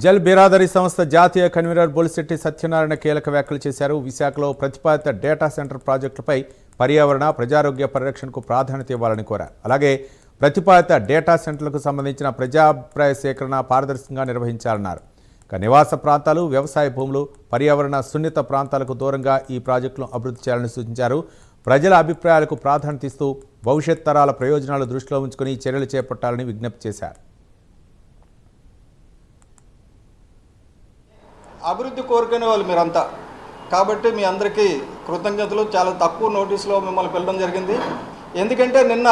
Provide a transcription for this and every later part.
జల్ బిరాదరి సంస్థ జాతీయ కన్వీనర్ బొలిశెట్టి సత్యనారాయణ కీలక వ్యాఖ్యలు చేశారు. విశాఖలో ప్రతిపాదిత డేటా సెంటర్ ప్రాజెక్టులపై పర్యావరణ ప్రజారోగ్య పరిరక్షణకు ప్రాధాన్యత ఇవ్వాలని కోరారు. అలాగే ప్రతిపాదిత డేటా సెంటర్లకు సంబంధించిన ప్రజాభిప్రాయ సేకరణ పారదర్శకంగా నిర్వహించాలన్నారు. నివాస ప్రాంతాలు, వ్యవసాయ భూములు, పర్యావరణ సున్నిత ప్రాంతాలకు దూరంగా ఈ ప్రాజెక్టులను అభివృద్ధి చేయాలని సూచించారు. ప్రజల అభిప్రాయాలకు ప్రాధాన్యత ఇస్తూ భవిష్యత్ తరాల ప్రయోజనాలు దృష్టిలో ఉంచుకుని చర్యలు చేపట్టాలని విజ్ఞప్తి చేశారు. అభివృద్ధి కోరుకునే వాళ్ళు మీరంతా, కాబట్టి మీ అందరికీ కృతజ్ఞతలు. చాలా తక్కువ నోటీసులో మిమ్మల్ని పిలవడం జరిగింది. ఎందుకంటే నిన్న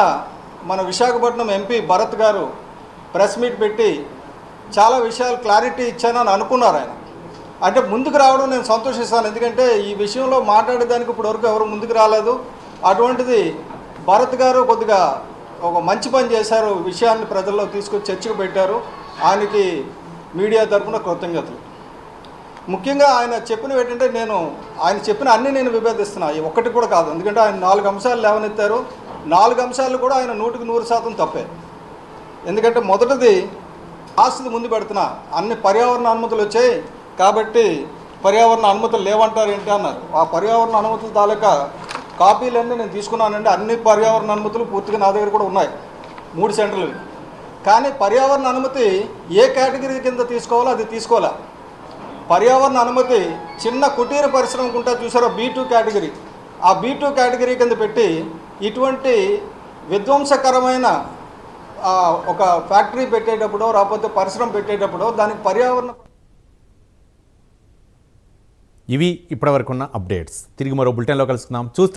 మన విశాఖపట్నం ఎంపీ భరత్ గారు ప్రెస్ మీట్ పెట్టి చాలా విషయాలు క్లారిటీ ఇచ్చానని అనుకున్నారు. ఆయన అంటే ముందుకు రావడం నేను సంతోషిస్తాను. ఎందుకంటే ఈ విషయంలో మాట్లాడేదానికి ఇప్పటివరకు ఎవరు ముందుకు రాలేదు. అటువంటిది భరత్ గారు కొద్దిగా ఒక మంచి పని చేశారు, విషయాన్ని ప్రజల్లో తీసుకొచ్చి చర్చకు పెట్టారు. ఆయనకి మీడియా తరఫున కృతజ్ఞతలు. ముఖ్యంగా ఆయన చెప్పినవి ఏంటంటే, ఆయన చెప్పిన అన్నీ నేను విభేదిస్తున్నా, ఒక్కటి కూడా కాదు. ఎందుకంటే ఆయన 4 అంశాలు లేవనెత్తారు. 4 అంశాలు కూడా ఆయన 100% తప్పే. ఎందుకంటే మొదటిది ఆస్తి ముందు పెడుతున్నా, అన్ని పర్యావరణ అనుమతులు వచ్చాయి కాబట్టి పర్యావరణ అనుమతులు లేవంటారు ఏంటి అన్నారు. ఆ పర్యావరణ అనుమతుల తాలూకా కాపీలన్నీ నేను తీసుకున్నానండి. అన్ని పర్యావరణ అనుమతులు పూర్తిగా నా దగ్గర కూడా ఉన్నాయి, 3 సెంటర్లు. కానీ పర్యావరణ అనుమతి ఏ కేటగిరీ కింద తీసుకోవాలో అది తీసుకోవాలా. పర్యావరణ అనుమతి చిన్న కుటీర పరిశ్రమకు ఉంటా చూసారో, B2 కేటగిరీ, ఆ B2 కేటగిరీ కింద పెట్టి ఇటువంటి విధ్వంసకరమైన ఒక ఫ్యాక్టరీ పెట్టేటప్పుడు, లేకపోతే పరిశ్రమ పెట్టేటప్పుడు దానికి పర్యావరణ. ఇవి ఇప్పటివరకున్న అప్డేట్స్. తిరిగి మరో బులెటిన్లో కలుసుకుందాం.